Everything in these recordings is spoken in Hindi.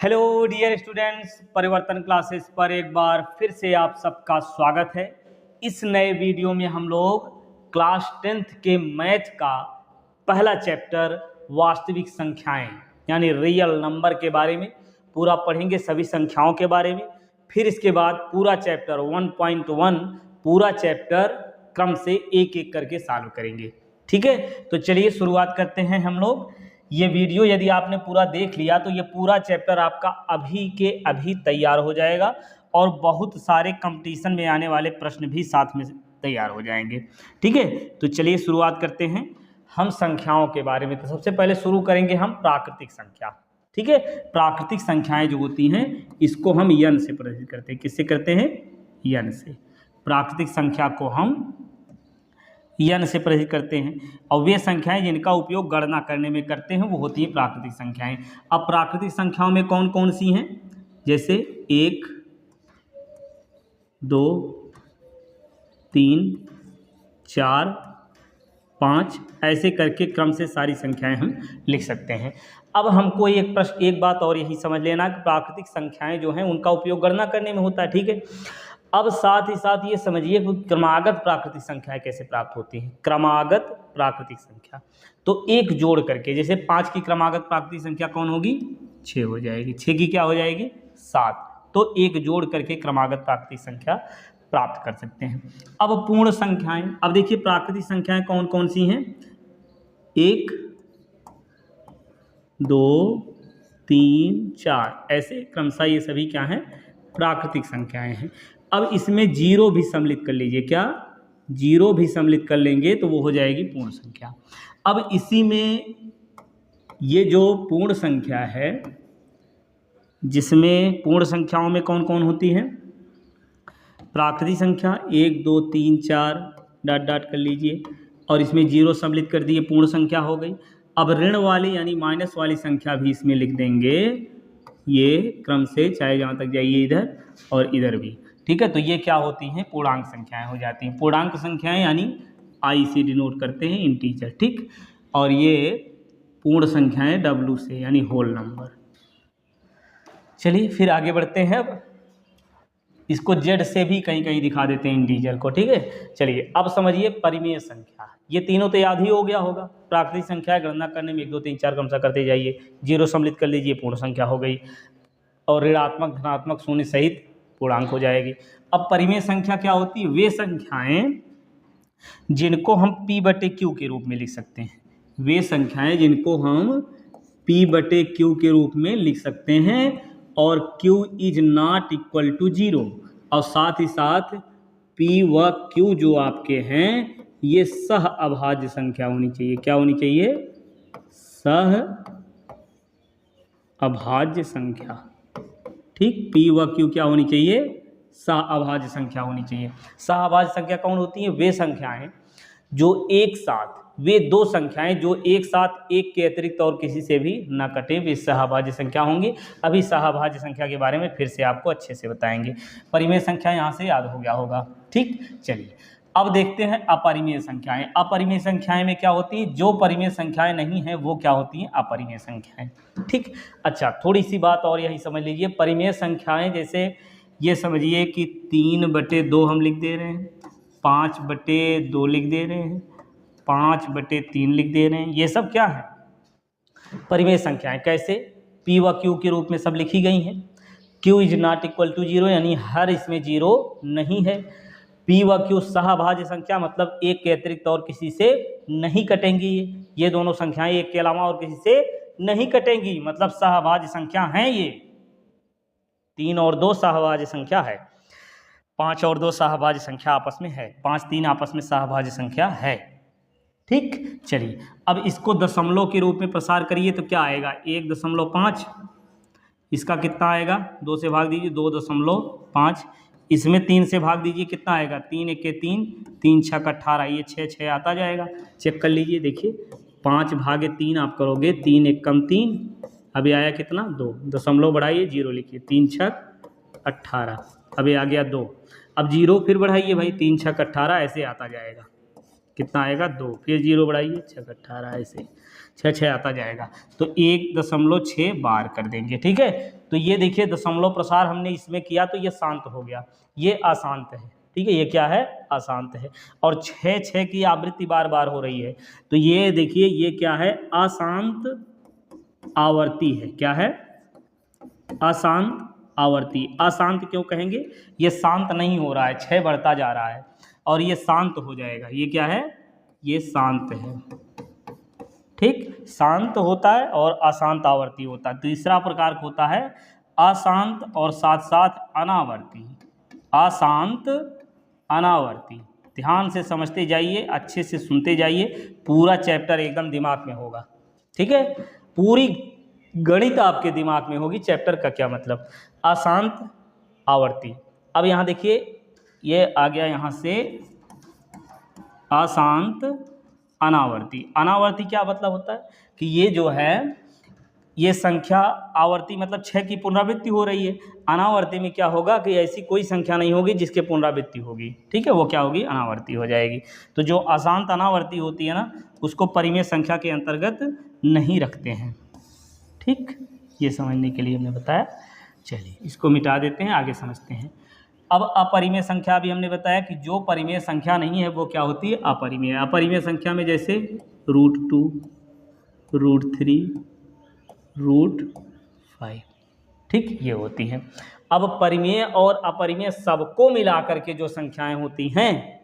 हेलो डियर स्टूडेंट्स, परिवर्तन क्लासेस पर एक बार फिर से आप सबका स्वागत है। इस नए वीडियो में हम लोग क्लास 10th के मैथ का पहला चैप्टर वास्तविक संख्याएं यानी रियल नंबर के बारे में पूरा पढ़ेंगे, सभी संख्याओं के बारे में। फिर इसके बाद पूरा चैप्टर 1.1 पूरा चैप्टर क्रम से एक एक करके सॉल्व करेंगे। ठीक है, तो चलिए शुरुआत करते हैं हम लोग। ये वीडियो यदि आपने पूरा देख लिया तो ये पूरा चैप्टर आपका अभी के अभी तैयार हो जाएगा और बहुत सारे कंपटीशन में आने वाले प्रश्न भी साथ में तैयार हो जाएंगे। ठीक है, तो चलिए शुरुआत करते हैं हम संख्याओं के बारे में। तो सबसे पहले शुरू करेंगे हम प्राकृतिक संख्या। ठीक है, प्राकृतिक संख्याएं जो होती हैं इसको हम यन से प्रदर्शित करते हैं। किससे करते हैं? यन से। प्राकृतिक संख्या को हम यन से प्रदर्शित करते हैं और वे संख्याएं जिनका उपयोग गणना करने में करते हैं वो होती हैं प्राकृतिक संख्याएं। अब प्राकृतिक संख्याओं में कौन कौन सी हैं? जैसे 1, 2, 3, 4, 5 ऐसे करके क्रम से सारी संख्याएं हम लिख सकते हैं। अब हमको एक बात और यही समझ लेना कि प्राकृतिक संख्याएं जो हैं उनका उपयोग गणना करने में होता है। ठीक है, अब साथ ही साथ ये समझिए कि क्रमागत प्राकृतिक संख्याएं कैसे प्राप्त होती हैं। क्रमागत प्राकृतिक संख्या तो एक जोड़ करके, जैसे 5 की क्रमागत प्राकृतिक संख्या कौन होगी? 6 हो जाएगी। 6 की क्या हो जाएगी? 7। तो एक जोड़ करके क्रमागत प्राकृतिक संख्या प्राप्त कर सकते हैं। अब पूर्ण संख्याएं, अब देखिए प्राकृतिक संख्याएं कौन कौन सी हैं? 1, 2, 3, 4 ऐसे क्रमशः ये सभी क्या हैं? प्राकृतिक संख्याएं हैं। अब इसमें जीरो भी सम्मिलित कर लीजिए। क्या? जीरो भी सम्मिलित कर लेंगे तो वो हो जाएगी पूर्ण संख्या। अब इसी में ये जो पूर्ण संख्या है, जिसमें पूर्ण संख्याओं में कौन कौन होती है? प्राकृतिक संख्या 1, 2, 3, 4 डॉट डॉट कर लीजिए और इसमें जीरो सम्मिलित कर दिए, पूर्ण संख्या हो गई। अब ऋण वाली यानी माइनस वाली संख्या भी इसमें लिख देंगे, ये क्रम से चाहे जहाँ तक जाइए इधर और इधर भी। ठीक है, तो ये क्या होती हैं? पूर्णांक संख्याएं हो जाती हैं। पूर्णांक संख्याएं यानी आई से डिनोट करते हैं, इंटीजर। ठीक, और ये पूर्ण संख्याएं डब्ल्यू से यानी होल नंबर। चलिए फिर आगे बढ़ते हैं। अब इसको जेड से भी कहीं कहीं दिखा देते हैं इंटीजर को। ठीक है, चलिए अब समझिए परिमेय संख्या। ये तीनों तो याद ही हो गया होगा। प्राकृतिक संख्या गणना करने में 1, 2, 3, 4 क्रमशः करते जाइए, जीरो सम्मिलित कर लीजिए, पूर्ण संख्या हो गई और ऋणात्मक धनात्मक शून्य सहित पूर्णांक हो जाएगी। अब परिमेय संख्या क्या होती है? वे संख्याएं जिनको हम P/Q के रूप में लिख सकते हैं। वे संख्याएं जिनको हम P/Q के रूप में लिख सकते हैं और Q is not equal to 0। और साथ ही साथ P व Q जो आपके हैं ये सह अभाज्य संख्या होनी चाहिए। क्या होनी चाहिए? सह अभाज्य संख्या। ठीक, P व Q क्या होनी चाहिए? सह अभाज्य संख्या होनी चाहिए। सह अभाज्य संख्या कौन होती है? वे संख्याएं जो एक साथ, वे दो संख्याएं जो एक साथ एक के अतिरिक्त और किसी से भी न कटे, वे सहअभाज्य संख्या होंगी। अभी सहअभाज्य संख्या के बारे में फिर से आपको अच्छे से बताएंगे। परिमेय संख्या यहाँ से याद हो गया होगा। ठीक, चलिए अब देखते हैं अपरिमेय संख्याएं। अपरिमेय संख्याएं में क्या होती है? जो परिमेय संख्याएं नहीं है वो क्या होती हैं? अपरिमेय संख्याएं। ठीक, अच्छा थोड़ी सी बात और यही समझ लीजिए। परिमेय संख्याएं जैसे ये समझिए कि 3/2 हम लिख दे रहे हैं, 5/2 लिख दे रहे हैं, 5/3 लिख दे रहे हैं। ये सब क्या है? परिमेय संख्याएं। कैसे? P व Q के रूप में सब लिखी गई हैं। Q is not equal to 0 यानी हर इसमें जीरो नहीं है। P व Q सहअभाज्य संख्या मतलब एक के अतिरिक्त और किसी से नहीं कटेंगी। ये दोनों संख्याएं एक के अलावा और किसी से नहीं कटेंगी, मतलब सहअभाज्य संख्या हैं। ये 3 और 2 सहअभाज्य संख्या है, 5 और 2 सहअभाज्य संख्या आपस में है, 5, 3 आपस में सहअभाज्य संख्या है। ठीक, चलिए अब इसको दशमलव के रूप में प्रसार करिए तो क्या आएगा? 1.5। इसका कितना आएगा? 2 से भाग दीजिए, 2.5। इसमें 3 से भाग दीजिए, कितना आएगा? 3 × 1 = 3, 3 × 6 = 18, ये 6 आता जाएगा। चेक कर लीजिए, देखिए 5/3 आप करोगे, 3 × 1 = 3, अभी आया कितना? 2। दशमलव बढ़ाइए, 0 लिखिए, 3 × 6 = 18, अभी आ गया 2। अब 0 फिर बढ़ाइए भाई, 3 × 6 = 18 ऐसे आता जाएगा। कितना आएगा? 2। फिर 0 बढ़ाइए, 6 × 18 ऐसे। छः छः आता जाएगा, तो 1.6 बार कर देंगे। ठीक है, तो ये देखिए दशमलव प्रसार हमने इसमें किया तो ये शांत हो गया, ये अशांत है। ठीक है, ये क्या है, अशांत है। और 6 6 की आवृत्ति बार बार हो रही है, तो ये देखिए ये क्या है, अशांत आवर्ती है। क्या है, अशांत आवर्ती। अशांत क्यों कहेंगे, ये शांत नहीं हो रहा है, 6 बढ़ता जा रहा है और ये शांत हो जाएगा। ये क्या है, ये शांत है। ठीक, शांत होता है और अशांत आवर्ती होता है। तीसरा प्रकार होता है अशांत और साथ साथ अनावर्ती। अशांत अनावर्ती, ध्यान से समझते जाइए, अच्छे से सुनते जाइए, पूरा चैप्टर एकदम दिमाग में होगा। ठीक है, पूरी गणित आपके दिमाग में होगी, चैप्टर का क्या मतलब। अशांत आवर्ती, अब यहाँ देखिए ये आ गया यहाँ से अशांत अनावर्ती। अनावर्ती क्या मतलब होता है कि ये जो है ये संख्या, आवर्ती मतलब 6 की पुनरावृत्ति हो रही है, अनावर्ती में क्या होगा कि ऐसी कोई संख्या नहीं होगी जिसके पुनरावृत्ति होगी। ठीक है, वो क्या होगी, अनावर्ती हो जाएगी। तो जो अशांत अनावर्ती होती है ना, उसको परिमेय संख्या के अंतर्गत नहीं रखते हैं। ठीक, ये समझने के लिए हमने बताया। चलिए इसको मिटा देते हैं, आगे समझते हैं। अब अपरिमेय संख्या भी हमने बताया कि जो परिमेय संख्या नहीं है वो क्या होती है, अपरिमेय। अपरिमेय संख्या में जैसे √2, √3, √5, ठीक, ये होती हैं। अब परिमेय और अपरिमेय सबको मिलाकर के जो संख्याएं होती हैं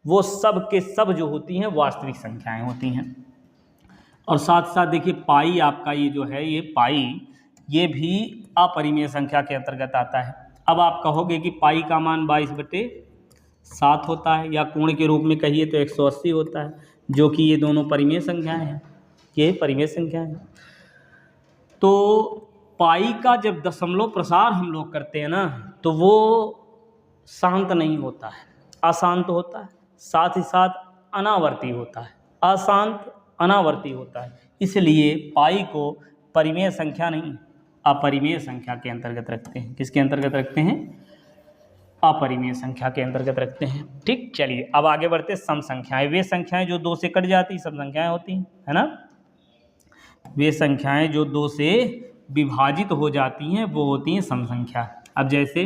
वो सब के सब जो होती हैं वास्तविक संख्याएं होती हैं। और साथ साथ देखिए पाई, आपका ये जो है ये पाई, ये भी अपरिमेय संख्या के अंतर्गत आता है। अब आप कहोगे कि पाई का मान 22/7 होता है, या कोण के रूप में कहिए तो 180 होता है, जो कि ये दोनों परिमेय संख्याएं हैं, ये परिमेय संख्याएं हैं। तो पाई का जब दशमलव प्रसार हम लोग करते हैं ना, तो वो शांत नहीं होता है, अशांत होता है, साथ ही साथ अनावर्ती होता है, अशांत अनावर्ती होता है। इसलिए पाई को परिमेय संख्या नहीं, अपरिमेय संख्या के अंतर्गत रखते हैं। किसके अंतर्गत रखते हैं, अपरिमेय संख्या के अंतर्गत रखते हैं। ठीक, चलिए अब आगे बढ़ते हैं। सम संख्याएं, वे संख्याएं जो 2 से कट जाती सम संख्याएं होती हैं, है ना। वे संख्याएं जो 2 से विभाजित हो जाती हैं वो होती हैं सम संख्या। अब जैसे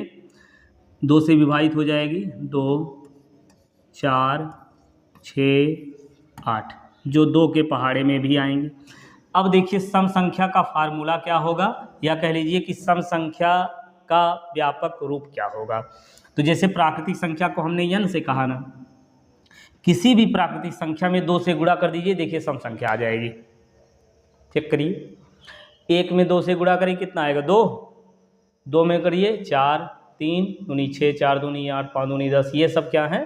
2 से विभाजित हो जाएगी 2, 4, 6, 8, जो 2 के पहाड़े में भी आएंगे। अब देखिए सम संख्या का फार्मूला क्या होगा, या कह लीजिए कि सम संख्या का व्यापक रूप क्या होगा। तो जैसे प्राकृतिक संख्या को हमने n से कहा ना, किसी भी प्राकृतिक संख्या में 2 से गुणा कर दीजिए, देखिए सम संख्या आ जाएगी। चेक करिए, 1 में 2 से गुणा करिए कितना आएगा, 2, 2 में करिए 4, 3 दूनी 6, 4 दूनी 8, 5 दूनी 10, ये सब क्या है,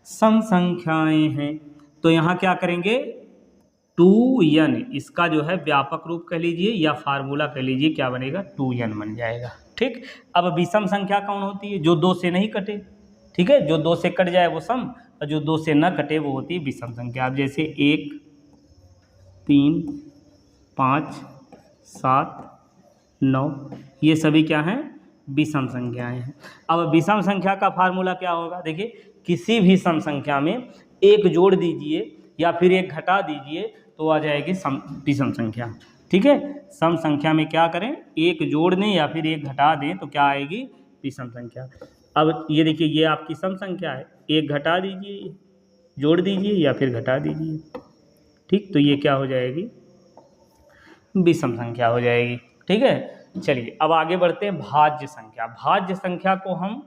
सम संख्याएं हैं। तो यहाँ क्या करेंगे, 2n, इसका जो है व्यापक रूप कह लीजिए या फार्मूला कह लीजिए, क्या बनेगा, 2n बन जाएगा। ठीक, अब विषम संख्या कौन होती है, जो 2 से नहीं कटे। ठीक है, जो 2 से कट जाए वो सम, और जो 2 से न कटे वो होती है विषम संख्या। अब जैसे 1, 3, 5, 7, 9, ये सभी क्या हैं, विषम संख्याएं हैं। अब विषम संख्या का फार्मूला क्या होगा, देखिए किसी भी सम संख्या में एक जोड़ दीजिए या फिर एक घटा दीजिए तो आ जाएगी विषम संख्या। ठीक है, सम संख्या में क्या करें, एक जोड़ दें या फिर एक घटा दें तो क्या आएगी, विषम संख्या। अब ये देखिए ये आपकी सम संख्या है, एक घटा दीजिए, जोड़ दीजिए या फिर घटा दीजिए। ठीक, तो ये क्या हो जाएगी, विषम संख्या हो जाएगी। ठीक है, चलिए अब आगे बढ़ते हैं भाज्य संख्या। भाज्य संख्या को हम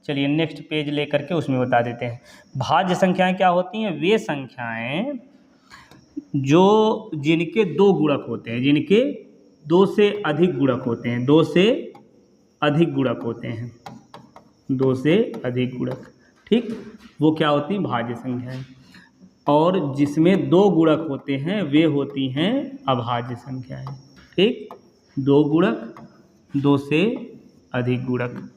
चलिए नेक्स्ट पेज लेकर के उसमें बता देते हैं। भाज्य संख्याएं क्या होती हैं, वे संख्याएं जो जिनके 2 गुणक होते हैं, जिनके 2 से अधिक गुणक होते हैं, 2 से अधिक गुणक होते हैं, 2 से अधिक गुणक। ठीक, वो क्या होती हैं, भाज्य संख्याएं। और जिसमें 2 गुणक होते हैं वे होती हैं अभाज्य संख्याएं। ठीक, 2 गुणक, 2 से अधिक गुणक।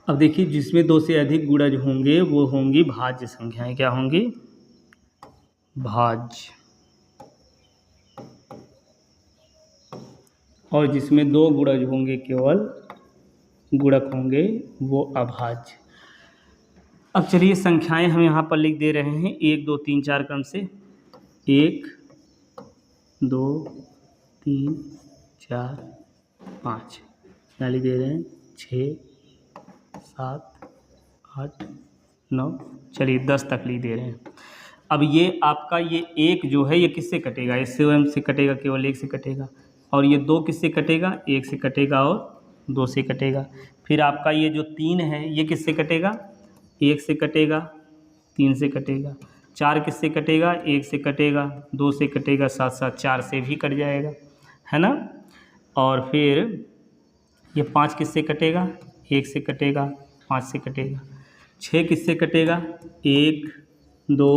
अब देखिए जिसमें 2 से अधिक गुणज होंगे वो होंगी भाज्य संख्याएं। क्या होंगी, भाज्य। और जिसमें 2 गुणज होंगे, केवल गुणक होंगे, वो अभाज्य। अब चलिए संख्याएं हम यहाँ पर लिख दे रहे हैं 1 2 3 4 क्रम से 1 2 3 4 5 यहाँ लिख दे रहे हैं 6 7 8 9 चलिए 10 तक लिख दे रहे हैं। अब ये आपका ये 1 जो है ये किससे कटेगा, इससे स्वयं से कटेगा, केवल 1 से कटेगा। और ये 2 किससे कटेगा, 1 से कटेगा और 2 से कटेगा। फिर आपका ये जो 3 है ये किससे कटेगा, 1 से कटेगा, 3 से कटेगा। 4 किससे कटेगा, 1 से कटेगा, 2 से कटेगा, साथ साथ 4 से भी कट जाएगा, है ना। और फिर ये 5 किससे कटेगा, 1 से कटेगा, 5 से कटेगा। 6 किससे कटेगा, 1 2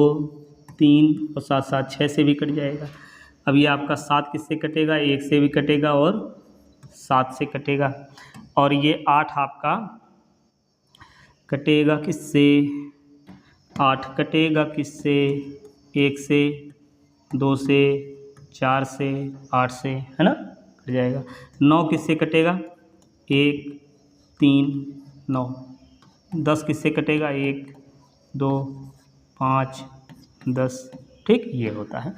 3 और साथ साथ 6 से भी कट जाएगा। अब ये आपका 7 किससे कटेगा, 1 से भी कटेगा और 7 से कटेगा। और ये 8 आपका कटेगा किससे, 8 कटेगा किससे, 1 से, 2 से, 4 से, 8 से, है ना, कट जाएगा। 9 किससे कटेगा, 1 3 9। 10 किससे कटेगा, 1 2 5 10, ठीक, ये होता है।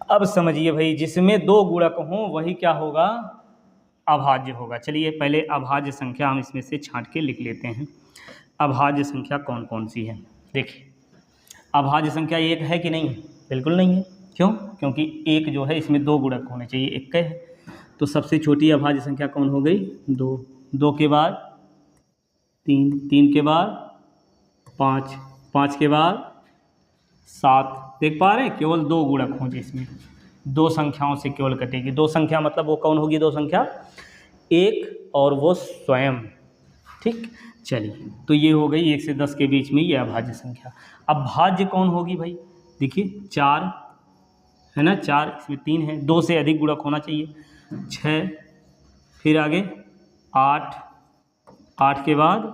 अब समझिए भाई, जिसमें 2 गुणक हों वही क्या होगा, अभाज्य होगा। चलिए पहले अभाज्य संख्या हम इसमें से छांट के लिख लेते हैं। अभाज्य संख्या कौन कौन सी है, देखिए अभाज्य संख्या 1 है कि नहीं, बिल्कुल नहीं है। क्यों, क्योंकि 1 जो है इसमें 2 गुणक होने चाहिए, 1 का है। तो सबसे छोटी अभाज्य संख्या कौन हो गई, 2। 2 के बाद 3, 3 के बाद 5, 5 के बाद 7। देख पा रहे हैं, केवल 2 गुणक हों जिसमें 2 संख्याओं से केवल कटेगी। 2 संख्या मतलब वो कौन होगी, 2 संख्या 1 और वो स्वयं, ठीक। चलिए तो ये हो गई 1 से 10 के बीच में ये अभाज्य संख्या। अब भाज्य कौन होगी भाई, देखिए 4 है ना, 4 इसमें 3 है, 2 से अधिक गुणक होना चाहिए, 6, फिर आगे 8, 8 के बाद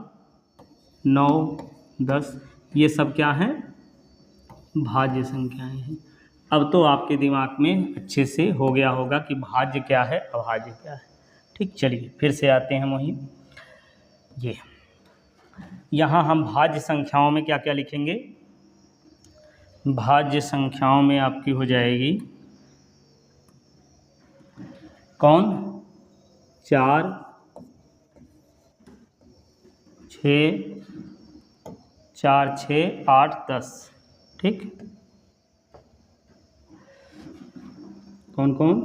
9 10, ये सब क्या हैं, भाज्य संख्याएं हैं। अब तो आपके दिमाग में अच्छे से हो गया होगा कि भाज्य क्या है, अभाज्य क्या है, ठीक। चलिए फिर से आते हैं वहीं, ये यहाँ हम भाज्य संख्याओं में क्या क्या लिखेंगे, भाज्य संख्याओं में आपकी हो जाएगी कौन, 4 6 4 6 8 10, ठीक। कौन कौन,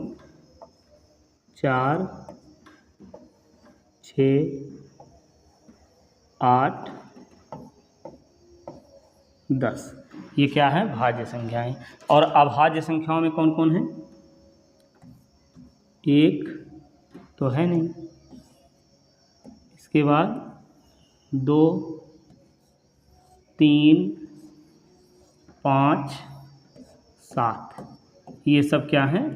4 6 8 10, ये क्या है, भाज्य संख्याएं। और अभाज्य संख्याओं में कौन कौन है, 1 तो है नहीं, इसके बाद 2 3 5 7, ये सब क्या हैं,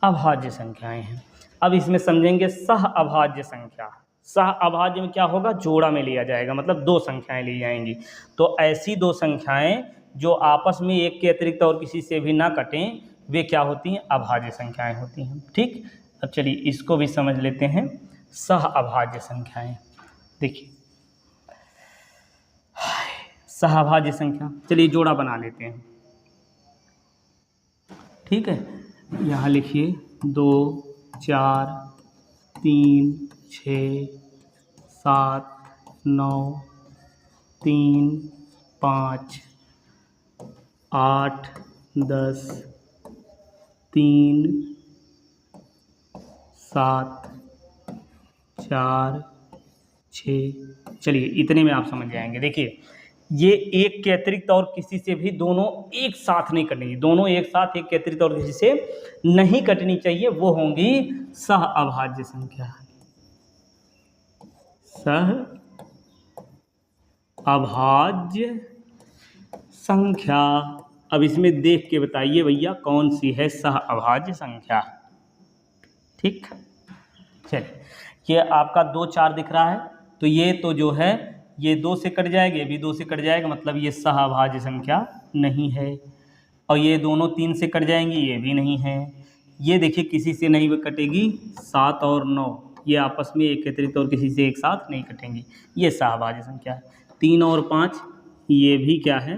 अभाज्य संख्याएं हैं। अब इसमें समझेंगे सह अभाज्य संख्या। सह अभाज्य में क्या होगा, जोड़ा में लिया जाएगा, मतलब 2 संख्याएं ली जाएंगी। तो ऐसी 2 संख्याएं जो आपस में एक के अतिरिक्त और किसी से भी ना कटें, वे क्या होती हैं, अभाज्य संख्याएं होती हैं, ठीक। अब चलिए इसको भी समझ लेते हैं, सह अभाज्य संख्याएं। देखिए सहअभाज्य संख्या, चलिए जोड़ा बना लेते हैं, ठीक है। यहाँ लिखिए 2 4 3 6 7 9 3 5 8 10 3 7 4 6। चलिए इतने में आप समझ जाएंगे। देखिए ये एक के अतिरिक्त और किसी से भी दोनों एक साथ नहीं कटेंगी, दोनों एक साथ एक के अतिरिक्त और किसी से नहीं कटनी चाहिए, वो होंगी सह अभाज्य संख्या। सह अभाज्य संख्या। अब इसमें देख के बताइए भैया कौन सी है सह अभाज्य संख्या, ठीक। चलिए ये आपका 2 4 दिख रहा है, तो ये तो जो है ये 2 से कट जाएगा, ये भी 2 से कट जाएगा, मतलब ये सहअभाज्य संख्या नहीं है। और ये दोनों 3 से कट जाएंगी, ये भी नहीं है। ये देखिए किसी से नहीं कटेगी, 7 और 9 ये आपस में एक अतिरिक्त और किसी से एक साथ नहीं कटेंगी, ये सहअभाज्य संख्या है। 3 और 5 ये भी क्या है,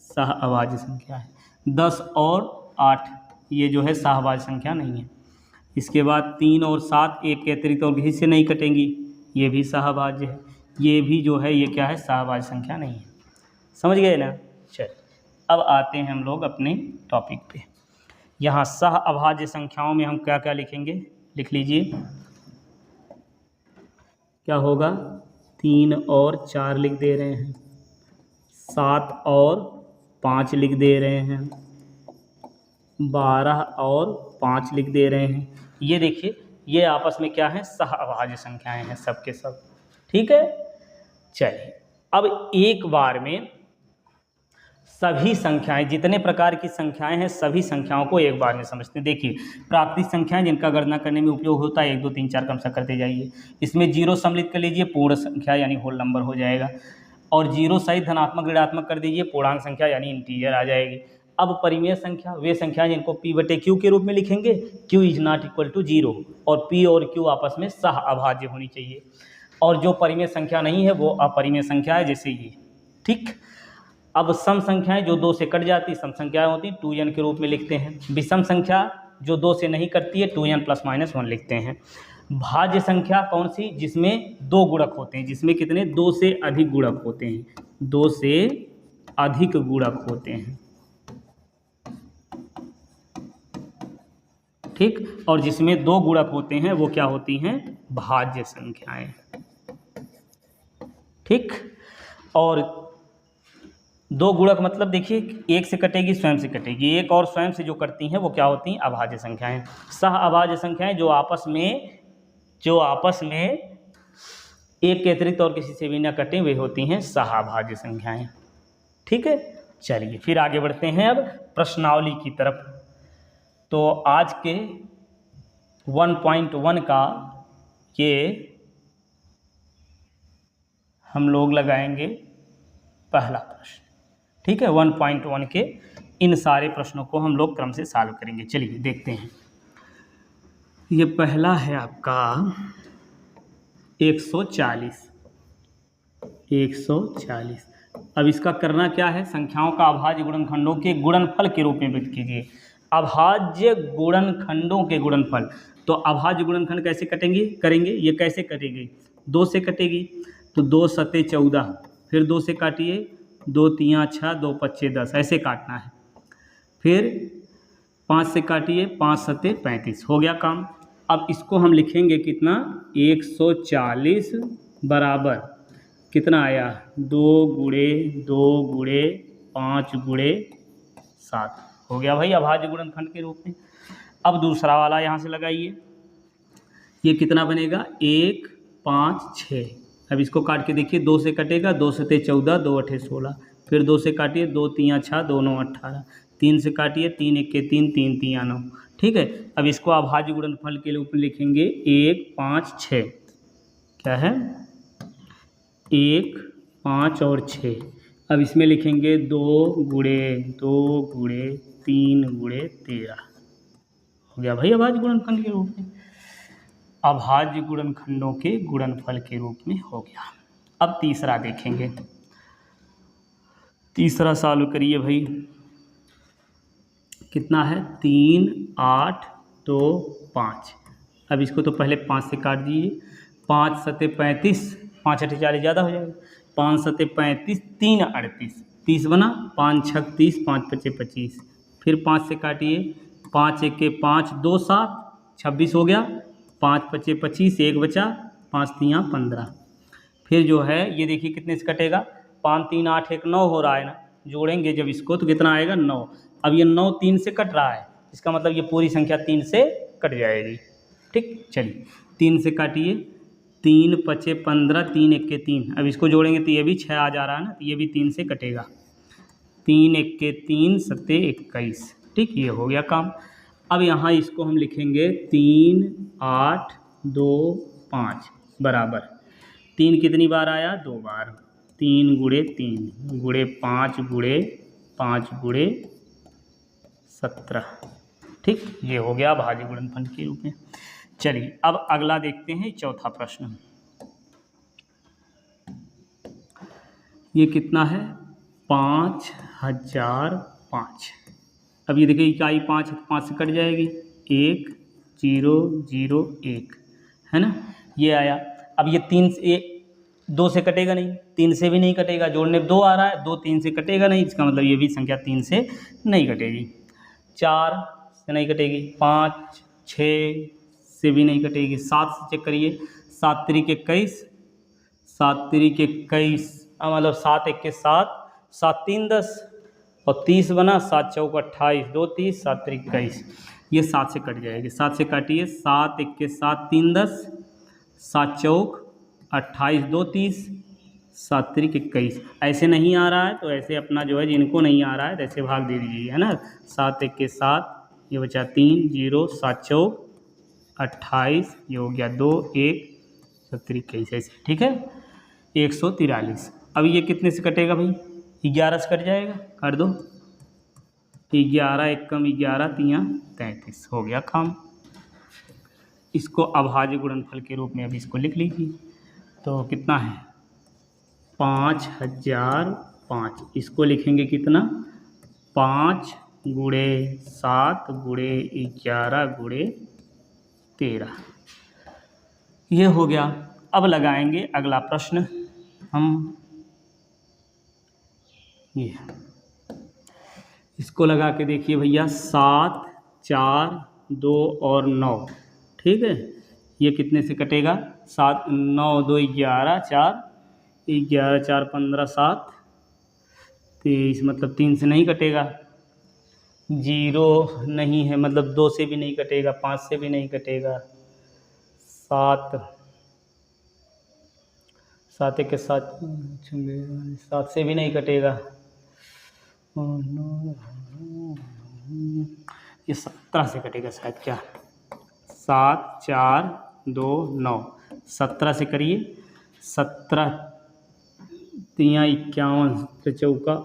सहअभाज्य संख्या है। 10 और 8 ये जो है सहअभाज्य संख्या नहीं है। इसके बाद 3 और 7 एक के अतिरिक्त और किसी से नहीं कटेंगी, ये भी सहअभाज्य है। ये भी जो है ये क्या है, सहअभाज्य संख्या नहीं है। समझ गए ना। चल अब आते हैं हम लोग अपने टॉपिक पे। यहाँ सहअभाज्य संख्याओं में हम क्या क्या लिखेंगे, लिख लीजिए। क्या होगा, 3 और 4 लिख दे रहे हैं, 7 और 5 लिख दे रहे हैं, 12 और 5 लिख दे रहे हैं। ये देखिए ये आपस में क्या है, सहअभाज्य संख्याएं हैं सब के सब। ठीक है। चलिए अब एक बार में सभी संख्याएं, जितने प्रकार की संख्याएं हैं सभी संख्याओं को एक बार में समझते हैं। देखिए प्राकृतिक संख्याएं जिनका गणना करने में उपयोग होता है 1 2 3 4 क्रम से करते जाइए। इसमें 0 सम्मिलित कर लीजिए, पूर्ण संख्या यानी होल नंबर हो जाएगा। और 0 सहित धनात्मक ऋणात्मक कर दीजिए, पूर्णांक संख्या यानी इंटीजर आ जाएगी। अब परिमेय संख्या वे संख्या जिनको P/Q के रूप में लिखेंगे, Q is not equal to 0 और P और Q आपस में सहअभाज्य होनी चाहिए। और जो परिमेय संख्या नहीं है वो अपरिमेय संख्या है, जैसे ये। ठीक। अब सम संख्याएं जो 2 से कट जाती सम संख्याएं होती 2n के रूप में लिखते हैं। विषम संख्या जो 2 से नहीं कटती है 2n ± 1 लिखते हैं। भाज्य संख्या कौन सी, जिसमें 2 गुणक होते हैं, जिसमें कितने, 2 से अधिक गुणक होते हैं, 2 से अधिक गुणक होते हैं। ठीक। और जिसमें 2 गुणक होते हैं वो क्या होती हैं, भाज्य संख्याएं। ठीक। और 2 गुणक मतलब देखिए एक से कटेगी स्वयं से कटेगी, एक और स्वयं से जो कटती हैं वो क्या होती हैं, अभाज्य संख्याएं। सहअभाज्य संख्याएं जो आपस में एक के अतिरिक्त और किसी से भी न कटें वे होती हैं सहअभाज्य संख्याएं। ठीक है। चलिए फिर आगे बढ़ते हैं अब प्रश्नावली की तरफ। तो आज के 1.1 का ये हम लोग लगाएंगे पहला प्रश्न। ठीक है। 1.1 के इन सारे प्रश्नों को हम लोग क्रम से सॉल्व करेंगे। चलिए देखते हैं। ये पहला है आपका 140। अब इसका करना क्या है, संख्याओं का अभाज्य गुणनखंडों के गुणनफल के रूप में व्यक्त कीजिए। अभाज्य गुणनखंडों के गुणनफल, तो अभाज्य गुणनखंड कैसे करेंगे, ये कैसे कटेंगे, 2 से कटेगी, तो 2 सते 14, फिर 2 से काटिए, 2 तियाँ 6, 2 पच्चे 10, ऐसे काटना है। फिर 5 से काटिए, 5 सते 35, हो गया काम। अब इसको हम लिखेंगे कितना, 140 बराबर कितना आया, 2 गुणे 2 गुणे 5 गुणे 7, हो गया भाई अभाज्य गुणनखंड के रूप में। अब दूसरा वाला यहाँ से लगाइए, ये कितना बनेगा, 1 5 6। अब इसको काट के देखिए, 2 से कटेगा, 2 सते 14, 2 अठे 16, फिर 2 से काटिए, 2 तियाँ 6, 2 9 18, 3 से काटिए, 3 1 के 3, 3 तियाँ 9। ठीक है। अब इसको अभाज्य गुणनफल के रूप में लिखेंगे 1 5 6, क्या है 1 5 और 6। अब इसमें लिखेंगे 2 गुणे 2 गुणे 3 गुणे 13, हो गया भाई अभाज्य गुणनखंड के रूप में, अभाज्य गुणनखंडों के गुणनफल के रूप में हो गया। अब तीसरा देखेंगे, तीसरा सॉल्व करिए भाई। कितना है, 3 8 2 5। अब इसको तो पहले 5 से काट दीजिए, 5 सते 35, 5 अठे 40 ज़्यादा हो जाएगा, 5 सते 35, 3 38, 30 बना, 5 6 30, 5 पच्चे 25, फिर 5 से काटिए, 5 1 के 5, 2 7 26 हो गया, 5 पच्चे 25, 1 बचा, 5 तियाँ 15। फिर जो है ये देखिए कितने से कटेगा, 5 3 8 1 9 हो रहा है ना, जोड़ेंगे जब इसको तो कितना आएगा 9। अब ये 9 3 से कट रहा है, इसका मतलब ये पूरी संख्या 3 से कट जाएगी। ठीक। चलिए 3 से काटिए, 3 पचे 15, 3 1 के 3, अब इसको जोड़ेंगे तो ये भी 6 आ जा रहा है ना, तो ये भी 3 से कटेगा, 3 1 के 3 सते 21। ठीक, ये हो गया काम। अब यहाँ इसको हम लिखेंगे 3 8 2 5 बराबर 3 कितनी बार आया, 2 बार, 3 गुणे 3 गुणे 5 गुणे 5 गुणे 17। ठीक, ये हो गया अभाज्य गुणनफल के रूप में। चलिए अब अगला देखते हैं चौथा प्रश्न। ये कितना है 5005। अब ये देखिए इकाई 5 से कट जाएगी 1001 है ना, ये आया। अब ये 3 से 2 से कटेगा नहीं, 3 से भी नहीं कटेगा, जोड़ने 2 आ रहा है, 2 3 से कटेगा नहीं, इसका मतलब ये भी संख्या 3 से नहीं कटेगी। 4 से नहीं कटेगी, 5 6 से भी नहीं कटेगी, 7 से चेक करिए, 7 त्रिक 21, 7 त्रिक 21 मतलब 7 1 के 7, 7 3 10 और 30 बना, 7 चौक 28, 2 30, 7 त्रिक 21, ये 7 से कट जाएगी। 7 से काटिए, 7 1 के 7 3 10, 7 चौक 28, 2 30, 7 त्रिक 21। ऐसे नहीं आ रहा है तो ऐसे अपना जो है, जिनको नहीं आ रहा है तो ऐसे भाग दे दीजिए, है ना। 7 1 के 7, ये बचा 3 0, 7 चौक 28, ये हो गया 2 1, 7 त्रिक 21 ऐसे, ठीक है 143। अब ये कितने से कटेगा भाई, 11 से कट जाएगा, कर दो 11 1 कम 11 3 33, हो गया काम। इसको अभाज्य गुणनफल के रूप में अभी इसको लिख लीजिए, तो कितना है 5005, इसको लिखेंगे कितना 5 गुणे 7 गुणे 11 गुणे 13, ये हो गया। अब लगाएंगे अगला प्रश्न हम, ये इसको लगा के देखिए भैया, 7 4 2 और 9, ठीक है, ये कितने से कटेगा, 7 9 2 11 4 11 4 15 7 23, मतलब 3 से नहीं कटेगा, 0 नहीं है मतलब 2 से भी नहीं कटेगा, 5 से भी नहीं कटेगा, 7 7 1 के 7 7 से भी नहीं कटेगा, ये 17 से कटेगा शायद, क्या 7 4 2 9, 17 से करिए, 17 3 51 से चौका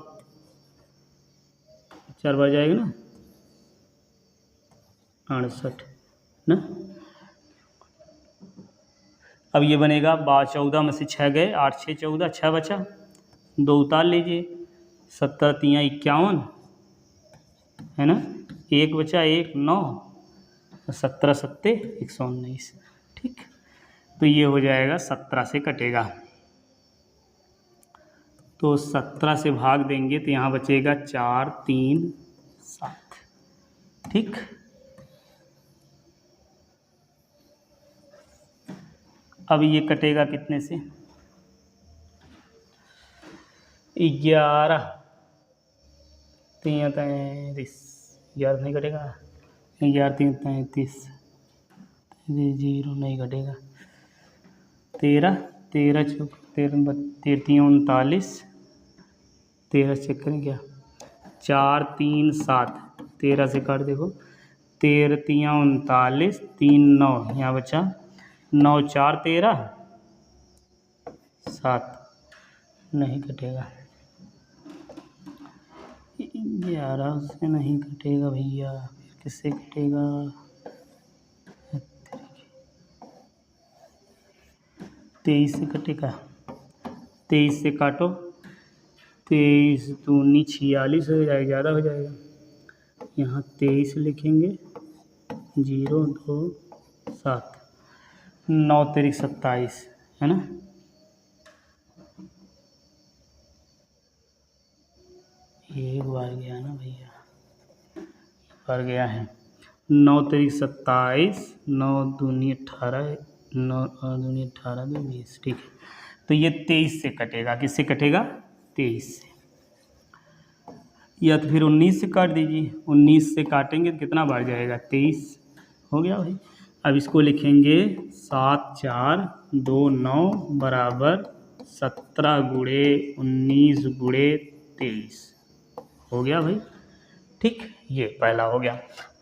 4 बार जाएगा ना 68 ना। अब ये बनेगा 14 में से 6 गए, 8 6 14, 6 बचा, 2 उतार लीजिए, 17 3 51 है ना, 1 बचा 1 9, 17 7 119, ठीक, तो ये हो जाएगा 17 से कटेगा, तो 17 से भाग देंगे तो यहाँ बचेगा 4 3 7, ठीक। अब ये कटेगा कितने से, 11 3 33, 11 नहीं कटेगा, 11 3 33, 0 नहीं कटेगा, 13 13 चौक 13 39, 13 चेक करें क्या, 4 3 7, 13 से काट देखो, 13 3 39, 3 9, यहाँ बचा 9 4 13 7, नहीं कटेगा, 11 से नहीं कटेगा भैया, फिर किससे कटेगा, 23 से कटेगा, 23 से काटो, 23 दूनी 46 हो जाएगा, ज़्यादा हो जाएगा, यहाँ 23 लिखेंगे, 0 2 7, 9 3 27 है ना, एक बार गया ना भैया, एक बार गया है, 9 3 27, 9 दूनी 18, 9 दूनी 18 2 20, ठीक है, तो ये 23 से कटेगा, किससे कटेगा 23 से, या तो फिर 19 से काट दीजिए, 19 से काटेंगे तो कितना बार जाएगा 23, हो गया भाई। अब इसको लिखेंगे 7 4 2 9 बराबर 17 गुणे 19 गुणे 23, हो गया भाई, ठीक, ये पहला हो गया।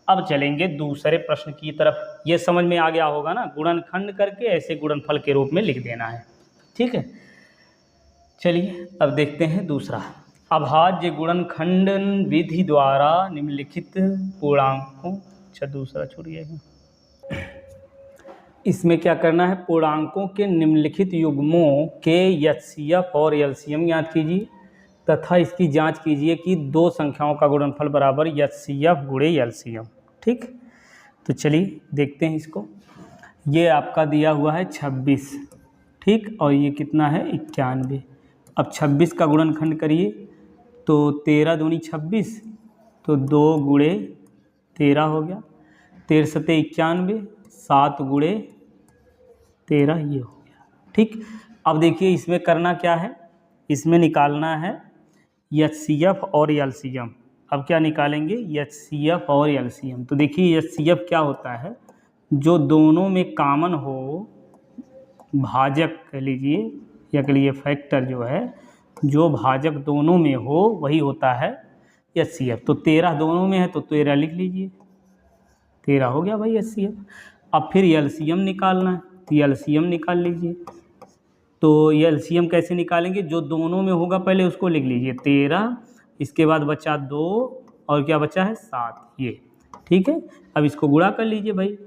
अब चलेंगे दूसरे प्रश्न की तरफ, ये समझ में आ गया होगा ना, गुणनखंड करके ऐसे गुणनफल के रूप में लिख देना है, ठीक है। चलिए अब देखते हैं दूसरा, अभाज्य गुणनखंडन विधि द्वारा निम्नलिखित पूर्णांकों, अच्छा दूसरा छूट गया, इसमें क्या करना है, पूर्णांकों के निम्नलिखित युग्मों के एचसीएफ और एलसीएम ज्ञात कीजिए तथा इसकी जांच कीजिए कि दो संख्याओं का गुणनफल बराबर एचसीएफ गुणे एलसीएम। ठीक, तो चलिए देखते हैं इसको। ये आपका दिया हुआ है 26, ठीक, और ये कितना है 91। अब 26 का गुणनखंड करिए तो 13 दूनी 26, तो 2 गुणे 13 हो गया, 13 सत्ते 91, 7 गुणे 13 ये हो गया। ठीक, अब देखिए इसमें करना क्या है, इसमें निकालना है एचसीएफ और एलसीएम। अब क्या निकालेंगे, एचसीएफ और एलसीएम। तो देखिए एचसीएफ क्या होता है, जो दोनों में कॉमन हो, भाजक कह लीजिए या कह लीजिए फैक्टर जो है, जो भाजक दोनों में हो वही होता है एचसीएफ। तो 13 दोनों में है तो 13 लिख लीजिए, 13 हो गया भाई एचसीएफ। अब फिर एलसीएम निकालना है, तो एलसीएम निकाल लीजिए। तो एलसीएम कैसे निकालेंगे, जो दोनों में होगा पहले उसको लिख लीजिए 13, इसके बाद बचा 2 और क्या बचा है 7, ये ठीक है। अब इसको गुणा कर लीजिए भाई,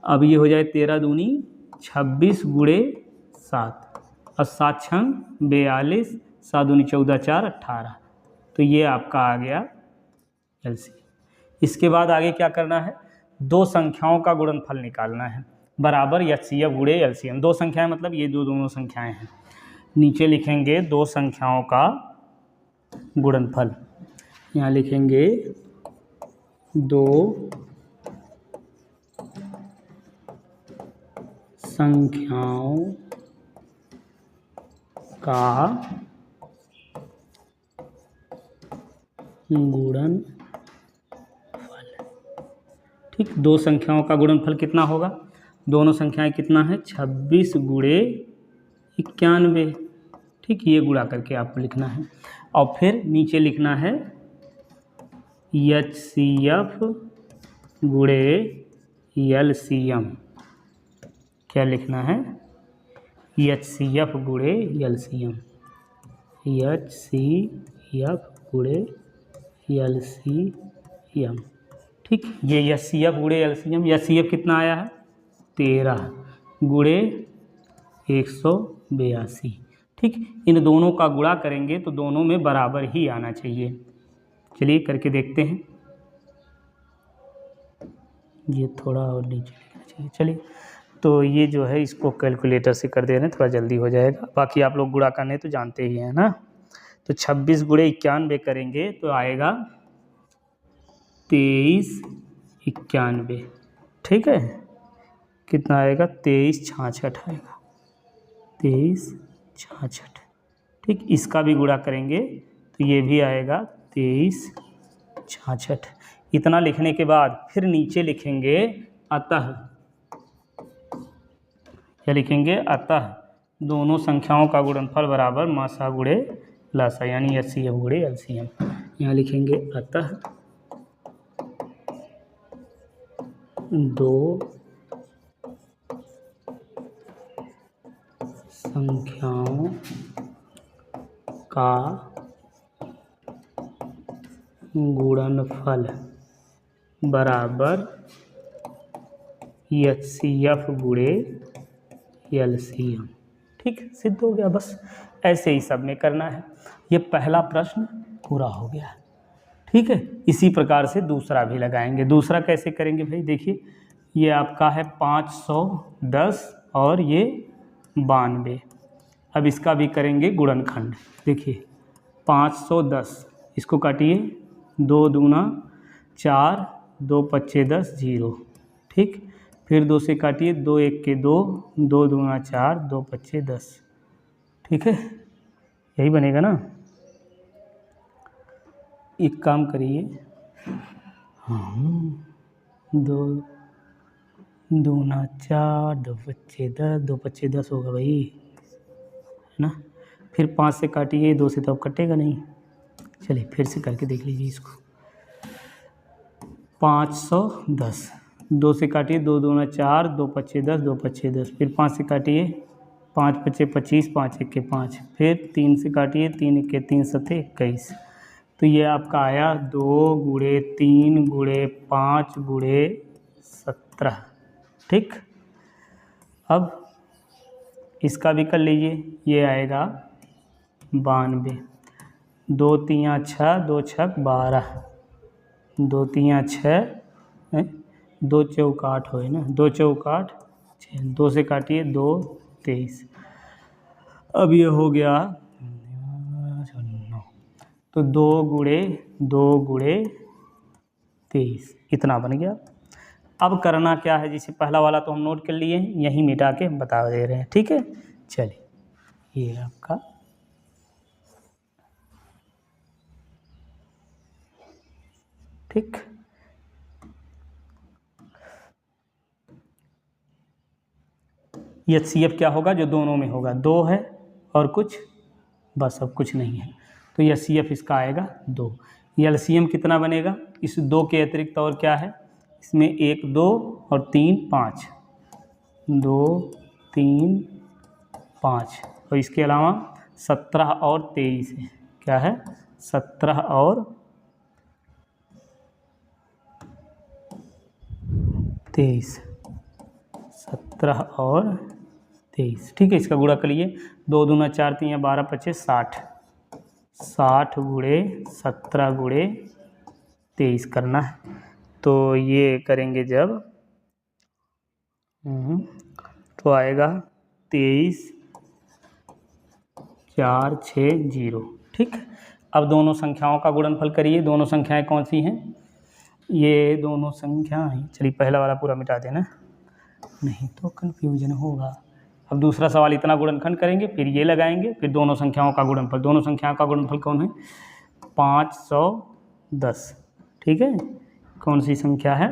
अब ये हो जाए 13 दूनी 26 गुणे 7 और 7 छंग 42, 7 दूनी 14, 4 18। तो ये आपका आ गया एलसीएम। इसके बाद आगे क्या करना है, दो संख्याओं का गुणनफल निकालना है बराबर एचसीएफ गुणे एलसीएम। दो संख्याएं मतलब ये दोनों संख्याएं हैं। नीचे लिखेंगे दो संख्याओं का गुणनफल, यहाँ लिखेंगे दो संख्याओं का गुणनफल। ठीक, दो संख्याओं का गुणनफल कितना होगा, दोनों संख्याएं कितना है 26 गुणे 91। ठीक, ये गुणा करके आपको लिखना है और फिर नीचे लिखना है एचसीएफ गुणे एलसीएम। क्या लिखना है, एचसीएफ गुणे एलसीएम, एचसीएफ गुणे एलसीएम। ठीक, ये एचसीएफ गुणे एलसीएम, एचसीएफ कितना आया है 13 गुणे 182। ठीक, इन दोनों का गुणा करेंगे तो दोनों में बराबर ही आना चाहिए। चलिए करके देखते हैं, ये थोड़ा और नीचे लिखना चाहिए। चलिए, तो ये जो है इसको कैलकुलेटर से कर दे रहे हैं, थोड़ा जल्दी हो जाएगा। बाकी आप लोग गुणा करने तो जानते ही हैं ना। तो 26 गुणे 91 करेंगे तो आएगा 23 91। ठीक है, कितना आएगा 23 66 आएगा, 23 66। ठीक, इसका भी गुणा करेंगे तो ये भी आएगा 23 66। इतना लिखने के बाद फिर नीचे लिखेंगे अतः, क्या लिखेंगे, अतः दोनों संख्याओं का गुणनफल बराबर मासा गुणे लासा, यानी एचसीएफ गुणे एलसीएम। यहाँ लिखेंगे अतः दो संख्याओं का गुणनफल बराबर एचसीएफ गुणे एलसीएम। ठीक, सिद्ध हो गया। बस ऐसे ही सब में करना है। ये पहला प्रश्न पूरा हो गया। ठीक है, इसी प्रकार से दूसरा भी लगाएंगे। दूसरा कैसे करेंगे भाई, देखिए ये आपका है 510 और ये 92। अब इसका भी करेंगे गुणनखंड। देखिए 510, इसको काटिए, 2 दूना 4, 2 पच्चे 10 0। ठीक, फिर 2 से काटिए, 2 1 के 2, 2 दूना 4, 2 पच्चे 10। ठीक है, यही बनेगा ना। एक काम करिए, हाँ, 2 दूना 4, 2 पच्चे 10, 2 पच्चे 10 होगा भाई, है ना। फिर 5 से काटिए, 2 से तो अब कटेगा नहीं। चलिए फिर से करके देख लीजिए इसको। 510, 2 से काटिए, 2 दूना 4, 2 पच्चे 10, 2 पच्चे 10। फिर 5 से काटिए, 5 पच्चे 25, 5 1 के 5। फिर 3 से काटिए, 3 1 के 3 सत्ते 21। तो ये आपका आया 2 गुणे 3 गुणे 5 गुणे 17। ठीक, अब इसका भी कर लीजिए, ये आएगा 92, 2 3 6, 2 6 12, 2 3 6, 2 चौक 8 हो ना, 2 चौक 8 6, 2 से काटिए 2 23। अब ये हो गया तो 2 गुणे 2 गुणे 23, इतना बन गया। अब करना क्या है, जैसे पहला वाला तो हम नोट कर लिए, यहीं मिटा के बता दे रहे हैं, ठीक है। चलिए ये आपका ठीक। HCF क्या होगा, जो दोनों में होगा, 2 है और कुछ, बस अब कुछ नहीं है, तो HCF इसका आएगा 2। LCM कितना बनेगा, इस 2 के अतिरिक्त और क्या है, इसमें 1 2 और 3 5, 2 3 5, और इसके अलावा 17 और 23 है, क्या है 17 और 23, 17 और 23, ठीक है। इसका गुणा करिए, 2 दूना 4 3 12 25 60, 60 गुणे 17 गुणे 23 करना है। तो ये करेंगे जब तो आएगा 23 4 6 0, ठीक। अब दोनों संख्याओं का गुणनफल करिए, दोनों संख्याएं कौन सी हैं, ये दोनों संख्याएं, चलिए पहला वाला पूरा मिटा देना, नहीं तो कन्फ्यूजन होगा। अब दूसरा सवाल, इतना गुणनखंड करेंगे, फिर ये लगाएंगे, फिर दोनों संख्याओं का गुणनफल। दोनों संख्याओं का गुणनफल कौन है, 510, ठीक है। कौन सी संख्या है,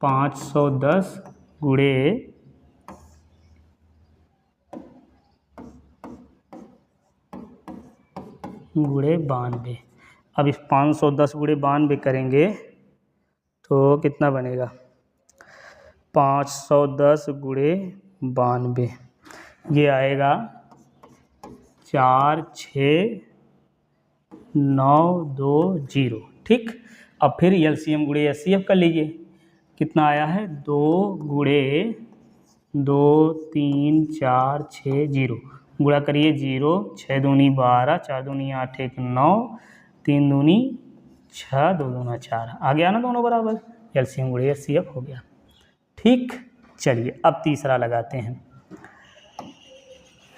510 गुणे 92। अब इस 510 गुणे 92 करेंगे तो कितना बनेगा, 510 गुणे 92, ये आएगा 4 6 9 2 0, ठीक। अब फिर LCM गुणे HCF कर लीजिए, कितना आया है, 2 गुणे 2 3 4 6 0, गुणा करिए 0, 6 दूनी 12, 4 दूनी 8 1 9, 3 दूनी 6, 2 दूना 4, आ गया ना दोनों बराबर, LCM गुणे HCF हो गया, ठीक। चलिए अब तीसरा लगाते हैं,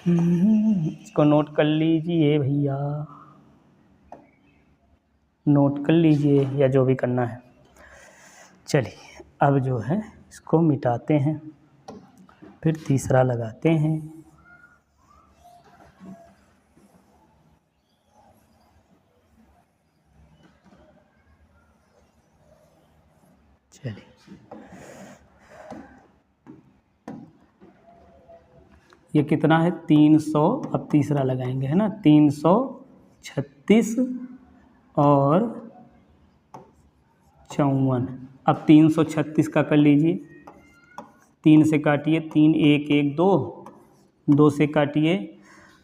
इसको नोट कर लीजिए भैया, नोट कर लीजिए या जो भी करना है। चलिए अब जो है इसको मिटाते हैं, फिर तीसरा लगाते हैं। चलिए ये कितना है, 300, अब तीसरा लगाएंगे, है ना, 336 और 54। अब 336 का कर लीजिए, 3 से काटिए, 3 1 1 2, 2 से काटिए,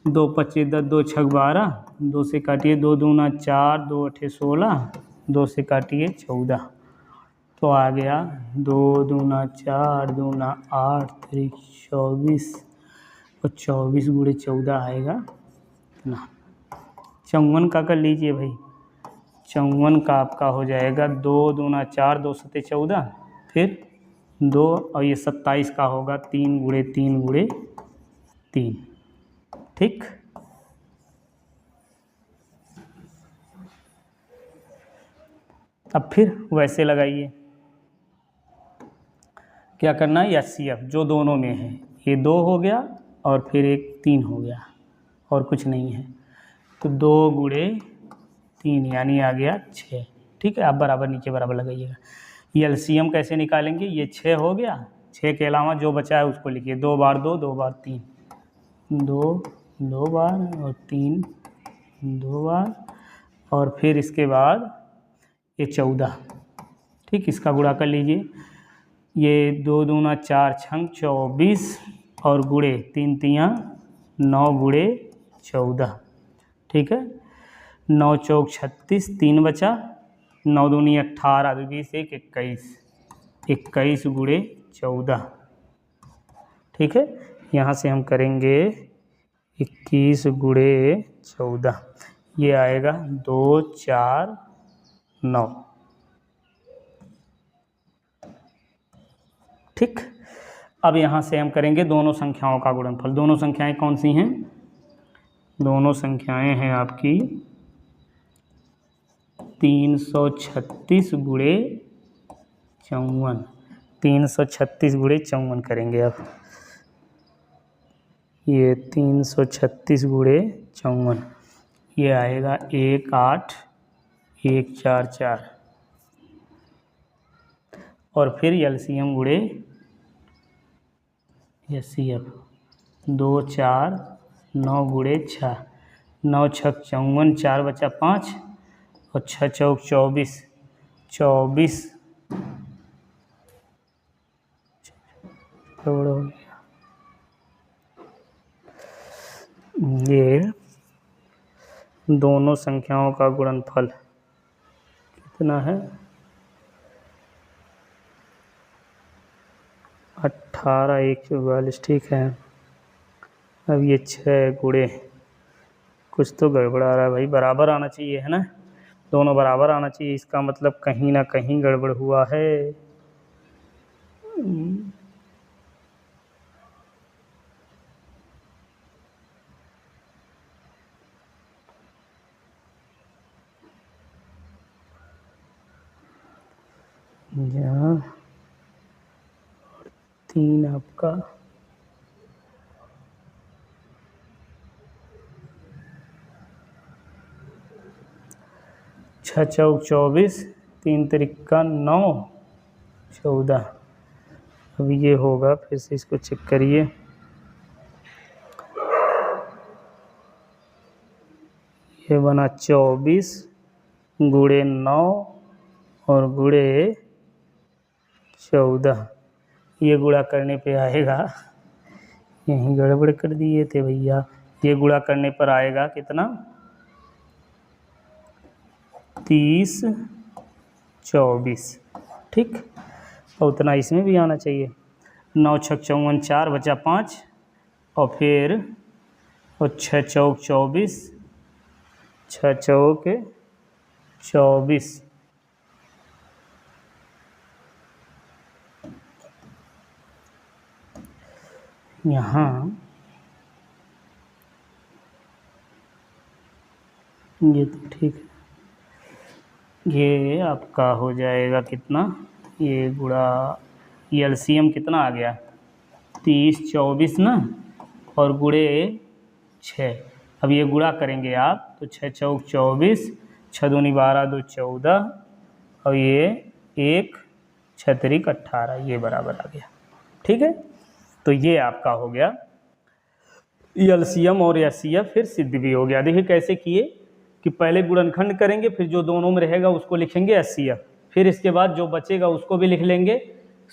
2 25 10, 2 6 12, 2 से काटिए, 2 दूना 4, 2 8 16, 2 से काटिए 14, तो आ गया 2 दूना 4 दूना 8 3 24, और 24 गुणे 14 आएगा ना, 54 का कर लीजिए भाई, 54 का आपका हो जाएगा 2 दूना 4, 2 सत्ते 14, फिर 2, और ये 27 का होगा 3 गुणे 3 गुणे 3, ठीक। अब फिर वैसे लगाइए, क्या करना है, HCF जो दोनों में है, ये 2 हो गया और फिर एक 3 हो गया, और कुछ नहीं है, तो 2 गुणे 3 यानी आ गया 6, ठीक है। आप बराबर नीचे बराबर लगाइएगा। ये LCM कैसे निकालेंगे, ये 6 हो गया, 6 के अलावा जो बचा है उसको लिखिए, 2 बार 2, 2 बार 3, 2 2 बार और 3 2 बार, और फिर इसके बाद ये 14, ठीक। इसका गुणा कर लीजिए, ये 2 दूना 4 छंग 24, और गुणे 3 3 9 गुणे 14, ठीक है। 9 चौक 36, 3 बचा, 9 दूनी 18, 20 1 21, 21 गुणे 14, ठीक है, यहाँ से हम करेंगे 21 गुणे 14, ये आएगा 2 4 9। ठीक, अब यहाँ से हम करेंगे दोनों संख्याओं का गुणनफल। दोनों संख्याएं कौन सी हैं? दोनों संख्याएं हैं आपकी 336 गुणे 54। 336 गुणे 54 करेंगे अब। ये 336 गुणे 54, ये आएगा 18144। और फिर एलसीएम गुणे एचसीएफ 2 4 9 गुणे 6, 9 6 54, 4 बचा 5 और 6 चौक 24, 24 हो गया। ये दोनों संख्याओं का गुणनफल कितना है? 18 144। ठीक है, अब ये 6 गुणे, कुछ तो गड़बड़ आ रहा है भाई, बराबर आना चाहिए है ना, दोनों बराबर आना चाहिए, इसका मतलब कहीं ना कहीं गड़बड़ हुआ है। यहाँ 3 आपका 6 चौक 24, 3 तिरिक्का 9 14। अब ये होगा, फिर से इसको चेक करिए, ये बना 24 गुणे 9 और गुणे 14, ये गुणा करने पे आएगा, यहीं गड़बड़ कर दिए थे भैया, ये गुणा करने पर आएगा कितना? 30 24। ठीक, और उतना इसमें भी आना चाहिए। 9 6 54, 4 बचा 5 और फिर और 6 चौक 24, 6 चौक 24। यहाँ ये तो ठीक है, ये आपका हो जाएगा कितना? ये गुणा, ये एलसीएम कितना आ गया? 30 24 ना, और गुणे 6। अब ये गुणा करेंगे आप तो 6 चौक 24, 6 दूनी 12 2 14 और ये 1 6 तिरिक 18, ये बराबर आ गया। ठीक है, तो ये आपका हो गया एलसीएम और एचसीएफ, फिर सिद्ध भी हो गया। देखिए कैसे किए कि पहले गुणनखंड करेंगे, फिर जो दोनों में रहेगा उसको लिखेंगे एचसीएफ, फिर इसके बाद जो बचेगा उसको भी लिख लेंगे,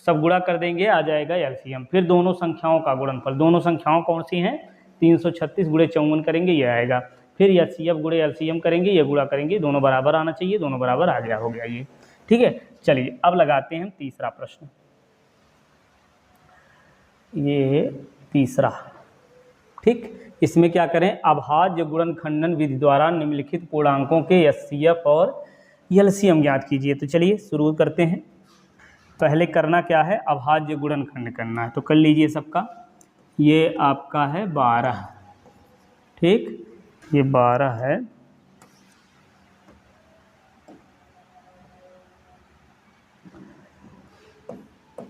सब गुणा कर देंगे, आ जाएगा एलसीएम। फिर दोनों संख्याओं का गुणनफल, दोनों संख्याओं कौन सी हैं? 336 गुणे 54 करेंगे, ये आएगा। फिर एचसीएफ गुणे एलसीएम करेंगे, ये गुणा करेंगे, दोनों बराबर आना चाहिए, दोनों बराबर आ गया, हो गया ये। ठीक है, चलिए अब लगाते हैं तीसरा प्रश्न। ये तीसरा, ठीक, इसमें क्या करें? अभाज्य गुणनखंडन विधि द्वारा निम्नलिखित पूर्णांकों के एचसीएफ और एलसीएम ज्ञात कीजिए। तो चलिए शुरू करते हैं। पहले करना क्या है? अभाज्य गुणनखंड करना है, तो कर लीजिए सबका। ये आपका है 12, ठीक, ये 12 है,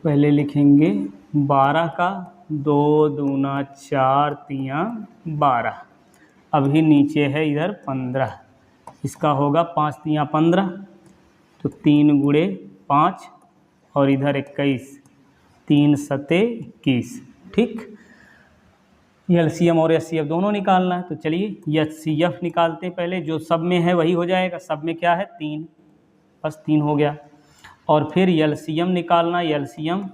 पहले लिखेंगे 12 का 2 दूना 4 तियाँ 12, अभी नीचे है इधर 15, इसका होगा 5 तियाँ 15, तो 3 गुणे 5 और इधर 21, 3 सते 21। ठीक, एलसीएम और एचसीएफ दोनों निकालना है, तो चलिए एचसीएफ निकालते हैं पहले, जो सब में है वही हो जाएगा, सब में क्या है? 3, बस 3 हो गया। और फिर एलसीएम निकालना, एलसीएम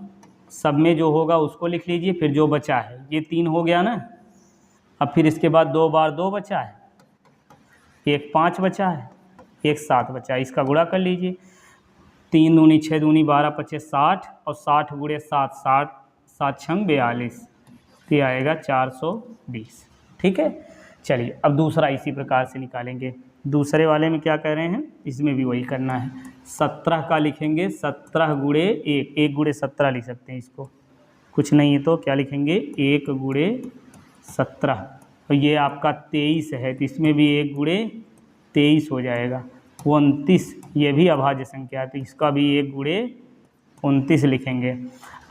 सब में जो होगा उसको लिख लीजिए, फिर जो बचा है ये 3 हो गया ना। अब फिर इसके बाद 2 बार 2 बचा है, 1 5 बचा है, 1 7 बचा है, इसका गुणा कर लीजिए। 3 दूनी 6 दूनी 12 25 60 और 60 गुणे 7 60, 7 6 42, तो ये आएगा 420। ठीक है, चलिए अब दूसरा इसी प्रकार से निकालेंगे। दूसरे वाले में क्या कह रहे हैं, इसमें भी वही करना है। 17 का लिखेंगे 17 गुणे 1, 1 गुणे 17 लिख सकते हैं इसको, कुछ नहीं है तो क्या लिखेंगे 1 गुणे 17। और ये आपका 23 है तो इसमें भी 1 गुणे 23 हो जाएगा। 29 ये भी अभाज्य संख्या है तो इसका भी 1 गुणे 29 लिखेंगे।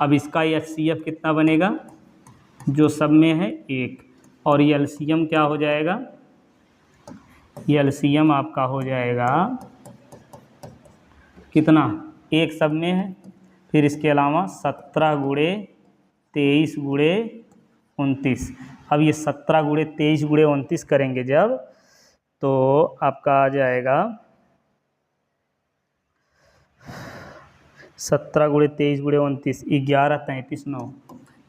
अब इसका HCF कितना बनेगा, जो सब में है 1, और ये LCM क्या हो जाएगा, ये LCM आपका हो जाएगा कितना, 1 सब में है, फिर इसके अलावा 17 गुणे 23 गुणे 29। अब ये 17 गुणे 23 गुणे 29 करेंगे जब, तो आपका आ जाएगा 17 गुणे 23 गुणे 29, 11 33 9,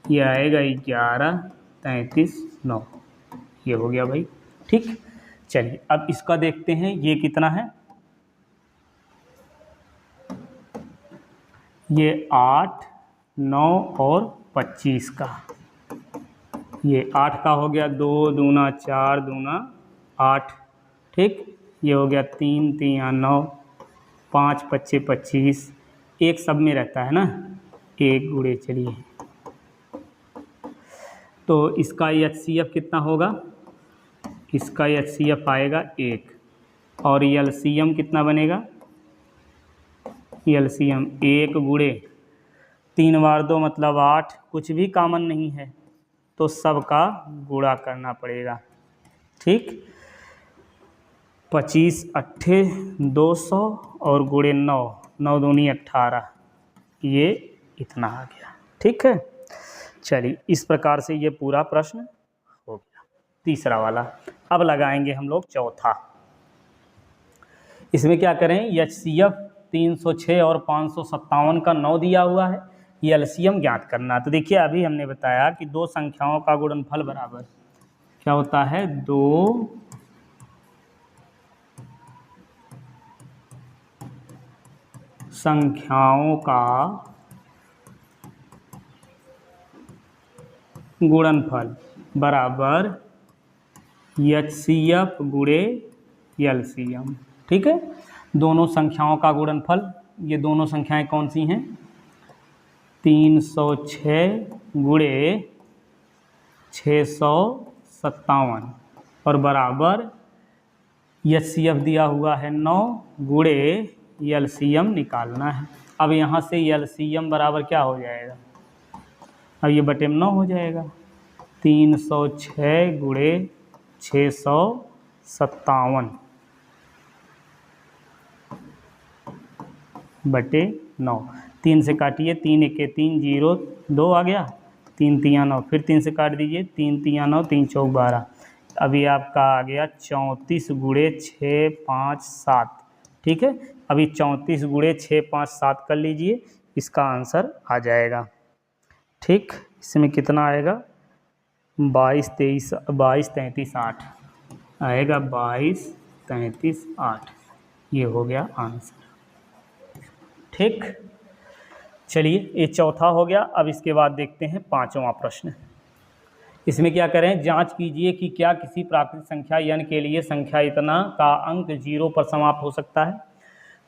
ये आएगा 11 33 9, ये हो गया भाई। ठीक, चलिए अब इसका देखते हैं, ये कितना है, ये 8 9 और 25 का, ये 8 का हो गया 2 दूना 4 दूना 8। ठीक, ये हो गया 3 3 9, 5 5 25, 1 सब में रहता है ना, 1 गुणे, चलिए तो इसका HCF कितना होगा, इसका HCF आएगा 1, और LCM कितना बनेगा, LCM 1 गुणे 3 बार 2 मतलब 8, कुछ भी कॉमन नहीं है तो सबका गुणा करना पड़ेगा। ठीक, 25 अट्ठे 200 और गुणे 9, 9 दूनी 18, ये इतना आ गया। ठीक है, चलिए इस प्रकार से ये पूरा प्रश्न हो गया, तीसरा वाला। अब लगाएंगे हम लोग चौथा। इसमें क्या करें, HCF 306 और 557 का 9 दिया हुआ है, ये LCM ज्ञात करना। तो देखिए अभी हमने बताया कि दो संख्याओं का गुणनफल बराबर क्या होता है, 2 संख्याओं का गुणनफल बराबर HCF गुणे LCM। ठीक है, दोनों संख्याओं का गुणनफल, ये दोनों संख्याएं कौन सी हैं, 306 गुणे 657 और बराबर HCF दिया हुआ है 9 गुणे LCM निकालना है। अब यहाँ से LCM बराबर क्या हो जाएगा, अब ये बटे में 9 हो जाएगा, 306 गुणे 657 बटे 9, 3 से काटिए, 3 1 3 0 2 आ गया, 3 3 9, फिर 3 से काट दीजिए, 3 3 9 3 4 12, अभी आपका आ गया 34 गुणे 6 5 7। ठीक है, अभी 34 गुणे 6 5 7 कर लीजिए, इसका आंसर आ जाएगा। ठीक, इसमें कितना आएगा, 22 33 8 आएगा, 22 33 8, ये हो गया आंसर। ठीक, चलिए ये चौथा हो गया। अब इसके बाद देखते हैं पांचवा प्रश्न। इसमें क्या करें, जांच कीजिए कि क्या किसी प्राकृतिक संख्या n के लिए संख्या इतना का अंक 0 पर समाप्त हो सकता है।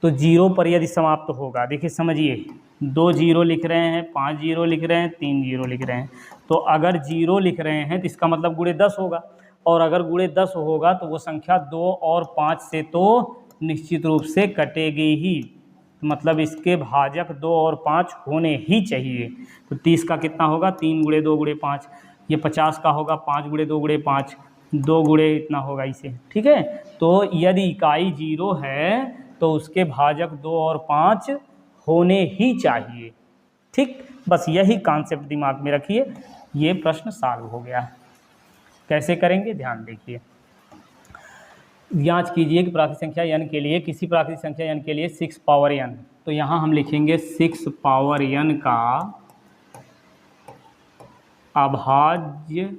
तो 0 पर यदि समाप्त होगा, देखिए समझिए, 2 0 लिख रहे हैं, 5 0 लिख रहे हैं, 3 0 लिख रहे हैं, तो अगर 0 लिख रहे हैं तो इसका मतलब गुणे 10 होगा, और अगर गुणे 10 होगा तो वो संख्या 2 और 5 से तो निश्चित रूप से कटेगी ही, मतलब इसके भाजक 2 और 5 होने ही चाहिए। तो 30 का कितना होगा, 3 गुणे 2 गुणे 5, ये 50 का होगा 5 गुणे 2 गुणे 5, 2 गुणे इतना होगा इसे। ठीक है, तो यदि इकाई 0 है तो उसके भाजक 2 और 5 होने ही चाहिए। ठीक, बस यही कॉन्सेप्ट दिमाग में रखिए, ये प्रश्न सॉल्व हो गया। कैसे करेंगे, ध्यान देखिए। जांच कीजिए कि प्राकृतिक संख्या n के लिए, किसी प्राकृतिक संख्या n के लिए 6 पावर n, तो यहाँ हम लिखेंगे 6 पावर n का अभाज्य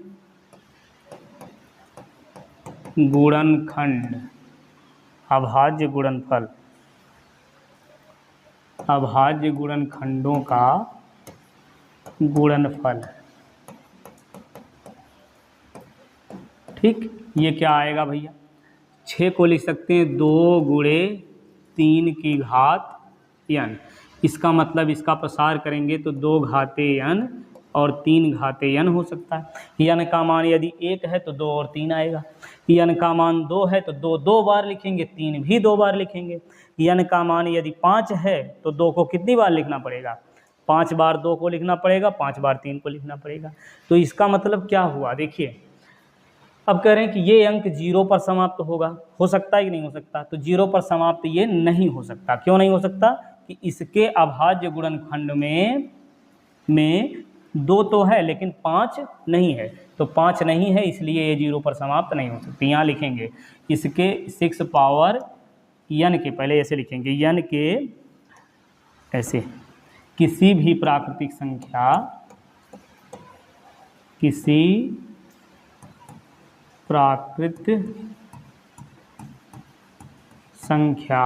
गुणनखंड, अभाज्य गुणनफल, अभाज्य गुणनखंडों का गुणनफल ठीक, ये क्या आएगा भैया, 6 को लिख सकते हैं 2 गुणे 3 की घात n। इसका मतलब इसका प्रसार करेंगे तो 2 घाते n और 3 घाते n हो सकता है। n का मान यदि 1 है तो 2 और 3 आएगा। n का मान 2 है तो 2 2 बार लिखेंगे, 3 भी 2 बार लिखेंगे। n का मान यदि 5 है तो 2 को कितनी बार लिखना पड़ेगा, 5 बार 2 को लिखना पड़ेगा, 5 बार 3 को लिखना पड़ेगा। तो इसका मतलब क्या हुआ, देखिए अब कह रहे हैं कि ये अंक 0 पर समाप्त होगा, हो सकता है कि नहीं हो सकता, तो 0 पर समाप्त ये नहीं हो सकता। क्यों नहीं हो सकता, कि इसके अभाज्य गुणनखंड में 2 तो है लेकिन 5 नहीं है, तो 5 नहीं है इसलिए ये 0 पर समाप्त नहीं हो सकती। यहाँ लिखेंगे इसके 6 पावर n के, पहले ऐसे लिखेंगे n के ऐसे किसी भी प्राकृतिक संख्या, किसी प्राकृतिक संख्या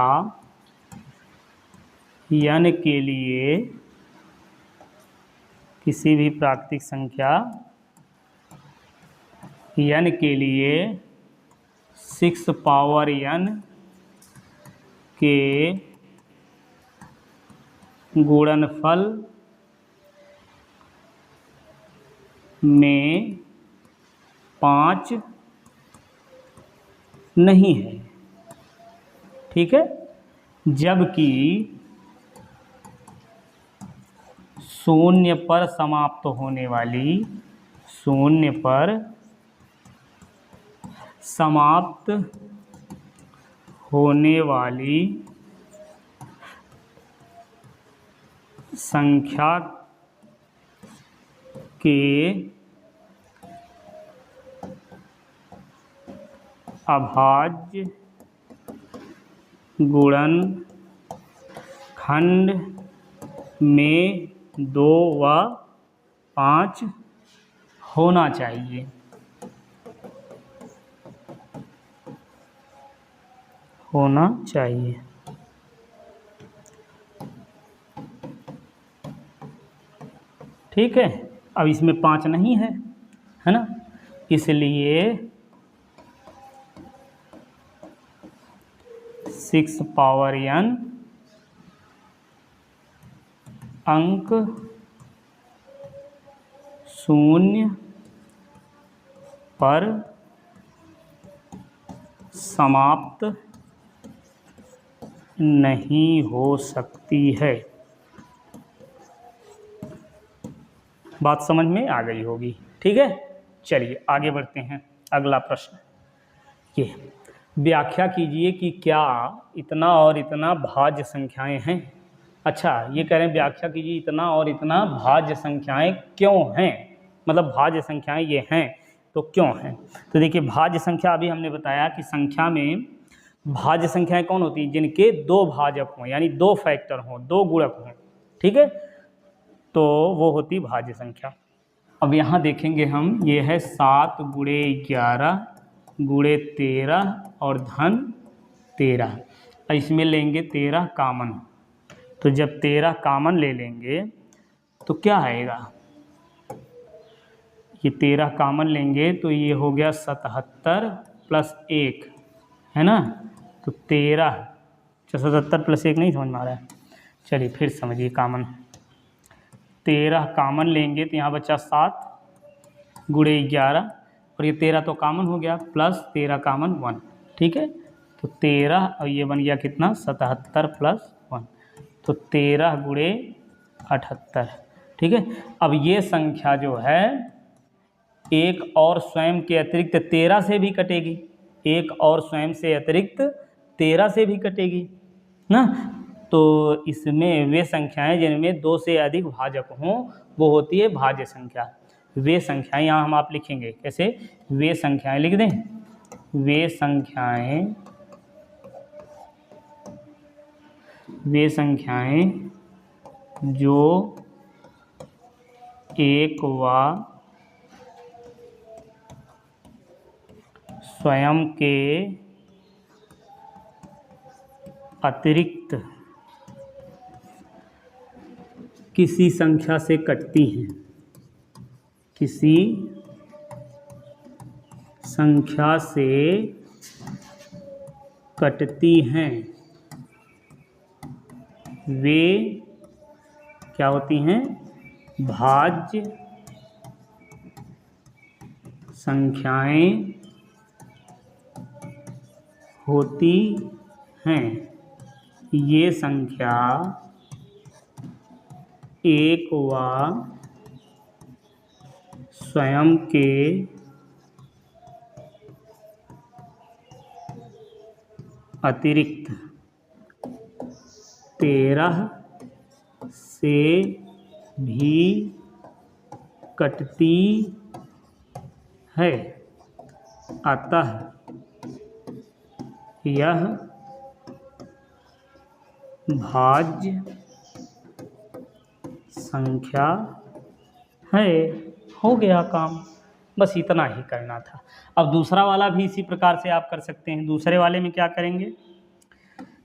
n के लिए, किसी भी प्राकृतिक संख्या n के लिए 6 पावर n के गुणनफल में 5 नहीं है, ठीक है। जबकि 0 पर समाप्त होने वाली, 0 पर समाप्त होने वाली संख्या के अभाज्य गुणनखंड में 2 व 5 होना चाहिए, होना चाहिए। ठीक है, अब इसमें 5 नहीं है, है ना, इसलिए 6 पावर n अंक 0 पर समाप्त नहीं हो सकती है। बात समझ में आ गई होगी, ठीक है। चलिए आगे बढ़ते हैं, अगला प्रश्न, ये व्याख्या कीजिए कि क्या इतना और इतना भाज्य संख्याएं हैं। अच्छा, ये कह रहे हैं व्याख्या कीजिए इतना और इतना भाज्य संख्याएं क्यों हैं, मतलब भाज्य संख्याएं ये हैं तो क्यों हैं। तो देखिए भाज्य संख्या, अभी हमने बताया कि संख्या में भाज्य संख्याएं कौन होती हैं, जिनके 2 भाजक हों, यानी 2 फैक्टर हों, 2 गुणक हों, ठीक है, तो वो होती भाज्य संख्या। अब यहाँ देखेंगे हम, ये है 7 गुणे 11 गुणे 13 और धन 13। इसमें लेंगे 13 कामन, तो जब 13 कामन ले लेंगे तो क्या आएगा, ये 13 कामन लेंगे तो ये हो गया 77 प्लस 1, है ना, तो 13, 77 प्लस 1 नहीं समझ में आ रहा है, चलिए फिर समझिए। कामन 13 कामन लेंगे तो यहाँ बचा 7 गुणे 11 और ये 13 तो कामन हो गया, प्लस 13 कामन 1, ठीक है, तो 13 और ये बन गया कितना 77 प्लस 1, तो 13 गुणे 78, ठीक है। अब ये संख्या जो है एक और स्वयं के अतिरिक्त 13 से भी कटेगी, एक और स्वयं से अतिरिक्त 13 से भी कटेगी ना, तो इसमें वे संख्याएं जिनमें 2 से अधिक भाजक हों वो होती है भाज्य संख्या। वे संख्याएं यहाँ हम आप लिखेंगे कैसे, वे संख्याएं लिख दें, वे संख्याएं जो एक व स्वयं के अतिरिक्त किसी संख्या से कटती हैं, किसी संख्या से कटती हैं वे क्या होती हैं? भाज्य संख्याएं होती हैं। ये संख्या एक व स्वयं के अतिरिक्त 13 से भी कटती है। अतः यह भाज्य संख्या है। हो गया काम, बस इतना ही करना था। अब दूसरा वाला भी इसी प्रकार से आप कर सकते हैं। दूसरे वाले में क्या करेंगे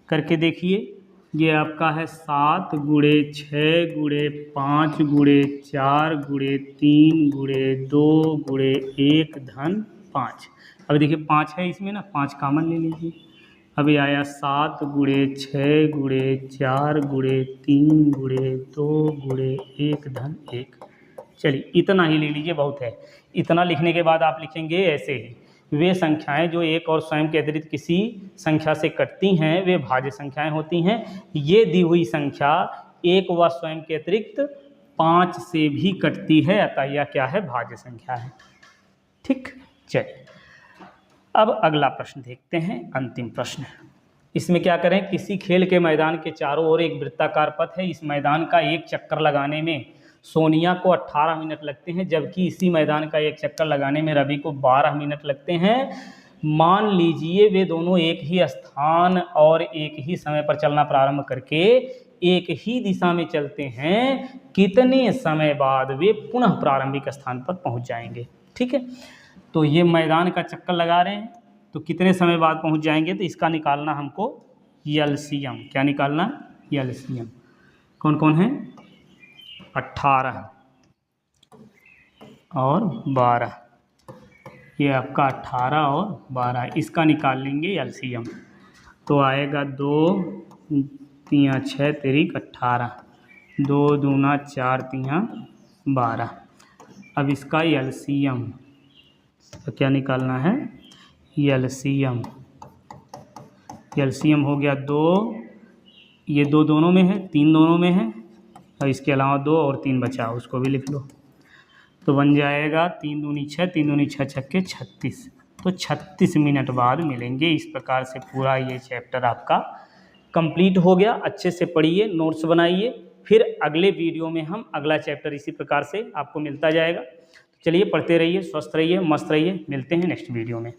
करके देखिए। ये आपका है 7 गुणे 6 गुणे 5 गुणे 4 गुणे 3 गुणे 2 गुणे 1 धन 5। अब देखिए 5 है इसमें ना, 5 कॉमन ले लीजिए। अभी आया 7 गुणे 6 गुणे 4 गुणे 3 गुणे 2 गुणे 1 धन 1। चलिए इतना ही ले लीजिए, बहुत है। इतना लिखने के बाद आप लिखेंगे ऐसे ही, वे संख्याएं जो एक और स्वयं के अतिरिक्त किसी संख्या से कटती हैं वे भाज्य संख्याएं होती हैं। ये दी हुई संख्या एक व स्वयं के अतिरिक्त 5 से भी कटती है, अतः यह क्या है? भाज्य संख्या है। ठीक, चलिए अब अगला प्रश्न देखते हैं, अंतिम प्रश्न। इसमें क्या करें, किसी खेल के मैदान के चारों ओर एक वृत्ताकार पथ है। इस मैदान का एक चक्कर लगाने में सोनिया को 18 मिनट लगते हैं, जबकि इसी मैदान का एक चक्कर लगाने में रवि को 12 मिनट लगते हैं। मान लीजिए वे दोनों एक ही स्थान और एक ही समय पर चलना प्रारंभ करके एक ही दिशा में चलते हैं, कितने समय बाद वे पुनः प्रारंभिक स्थान पर पहुंच जाएंगे? ठीक है, तो ये मैदान का चक्कर लगा रहे हैं, तो कितने समय बाद पहुंच जाएंगे? तो इसका निकालना हमको एलसीएम। क्या निकालना? एलसीएम। कौन कौन है? 18 और 12। ये आपका 18 और 12, इसका निकाल लेंगे एलसीएम। तो आएगा 2 3 6 तिरिक 18, 2 दूना 4 3 12। अब इसका एलसीएम तो क्या निकालना है? एलसीएम। एलसीएम हो गया 2, ये 2 दोनों में है, 3 दोनों में है, और इसके अलावा 2 और 3 बचा, उसको भी लिख लो। तो बन जाएगा 3 दूनी 6, 3 दूनी 6 छक्के 36। तो 36 मिनट बाद मिलेंगे। इस प्रकार से पूरा ये चैप्टर आपका कंप्लीट हो गया। अच्छे से पढ़िए, नोट्स बनाइए, फिर अगले वीडियो में हम अगला चैप्टर इसी प्रकार से आपको मिलता जाएगा। चलिए पढ़ते रहिए, स्वस्थ रहिए, मस्त रहिए। मिलते हैं नेक्स्ट वीडियो में।